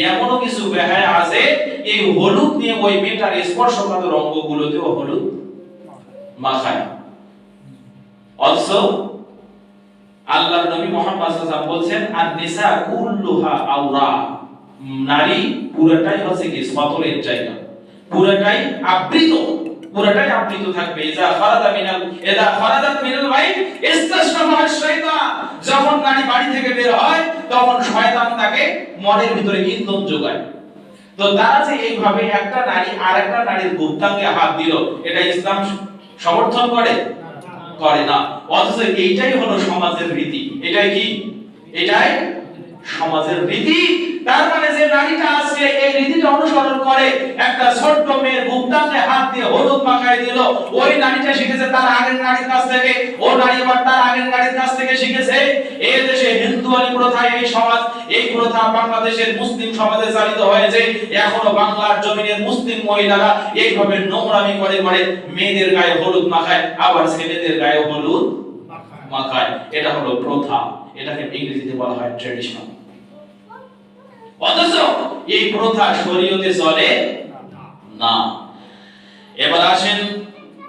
এমনও কিছু বেহায়া আছে এই হলুদ নিয়ে ওই মেয়েটার স্পর্শকাতর অঙ্গগুলোতেও হলুদ মাখায়। অথচ আল্লাহর নবী মুহাম্মদ সাল্লাল্লাহু আলাইহি ওয়াসাল্লাম বলছেন আন-নিসা কুল্লুহা আওরা, নারী পুরোটাই হচ্ছে কি সতরের জায়গা, পুরোটাই আবৃত, পুরোটাই আবৃত থাকবে। ইজা খারাজাত মিনাল বাইত ইস্তাশরাফা আশ-শাইতান, যখন নারী বাড়ি থেকে বের হয় তখন শয়তান তাকে মনের ভিতরে ইন্ধন যোগায়। তো তারা যে এইভাবে একটা নারী আরেকটা নারীর গুপ্তাঙ্গে হাত দিল, এটা ইসলাম সমর্থন করে না। অথচ এইটাই হলো সমাজের রীতি। এটাই কি? এটাই সমাজের রীতি। তার মানে যে নারীটা আজকে এই রীতিটা অনুসরণ করে, একটা ছোট্ট মেয়ের গুপ্তাঙ্গে হাত দিয়ে হলুদ মাখায় দিল, ওই নারীটা শিখেছে তার আগের নারীর কাছ থেকে, ও নারী আবার তার আগের নারীর কাছ থেকে শিখেছে। এই দেশে হিন্দুয়ানি প্রথা, এই সমাজ, এই প্রথা বাংলাদেশের মুসলিম সমাজে চালিত হয়েছে। এখনো বাংলার জমিনের মুসলিম মহিলারা এইভাবে নোংরামি করে মেয়েদের গায়ে হলুদ মাখায়, আবার ছেলেদের গায়ে হলুদ মাখায়। এটা হলো প্রথা, এটাকে ইংরেজিতে বলা হয় ট্র্যাডিশন। অথচ এই প্রথা শরীয়তে চলে না। এবার আসেন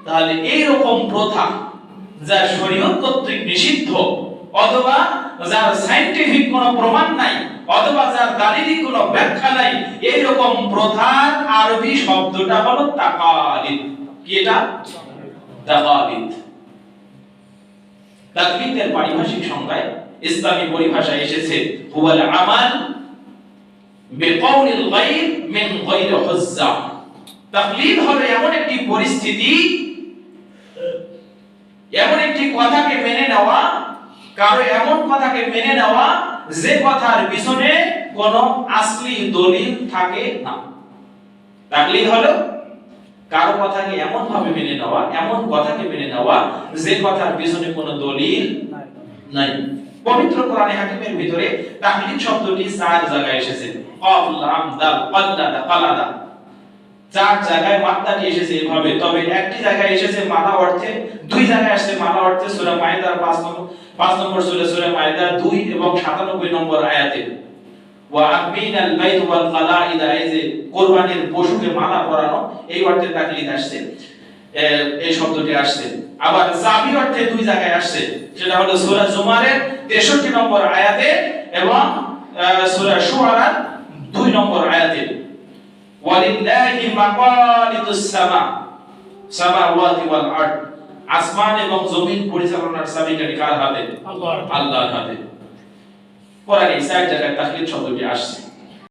তাহলে এই রকম প্রথা যা শরীয়ত কর্তৃক নিষিদ্ধ, অথবা যার সায়েন্টিফিক কোনো প্রমাণ নাই, অথবা যার দালিলিক কোনো ব্যাখ্যা নাই, এই রকম প্রথার আরবি শব্দটা হলো তাকালিদ। কি এটা? তাকালিদ। তাকলিদের পারিভাষিক সংজ্ঞায় ইসলামী পরিভাষায় এসেছে হুয়াল আমাল বিকাউলিল গায়র মিন গায়রি হুজ্জা। তাকলিদ হলো এমন একটি পরিস্থিতি, এমন একটি কথাকে মেনে নেওয়া, কারো এমন কথাকে মেনে নেওয়া যে কথার পিছনে কোনো আসলি দলিল থাকে না। তাকলিদ হলো কারো কথাকে এমন ভাবে মেনে নেওয়া, এমন কথাকে মেনে নেওয়া যে কথার পিছনে কোনো দলিল নাই। পবিত্র কোরআনে হাকিমের ভিতরে তাকলিদ শব্দটি 4 জায়গায় এসেছে। ক্বাফ লাম দাল ক্বালাদা ক্বালাদা, 4 জায়গায় মাত্রাটি এসেছে এভাবে। তবে একটি জায়গায় এসেছে মানা অর্থে, 2 জায়গায় আসছে মানা অর্থে সূরা মাইদার 5 নম্বর সূরা মাইদার 2 এবং 97 নম্বর আয়াতে। ওয়া আবিনাল বাইত ওয়াল কালাইদা, এই যে কুরবানির পশুকে মালা পরানো, এই অর্থে তাকলিদ আসছে, এই শব্দটি আসছে। আবার জাবি অর্থে 2 জায়গায় আসছে, সেটা হলো সূরা জুমারের 63 নম্বর আয়াতে এবং সূরা শুআরার 2 নম্বর আয়াতে। ওয়ালিল্লাহি মাকালিদুস সামা সামাওয়াতি ওয়াল আরদ, আসমান এবং জমিন পরিচালনার চাবিকাঠি কার হাতে? আল্লাহর হাতে। কোরআনে 4 জায়গায় তাকলিদ শব্দটি আসছে।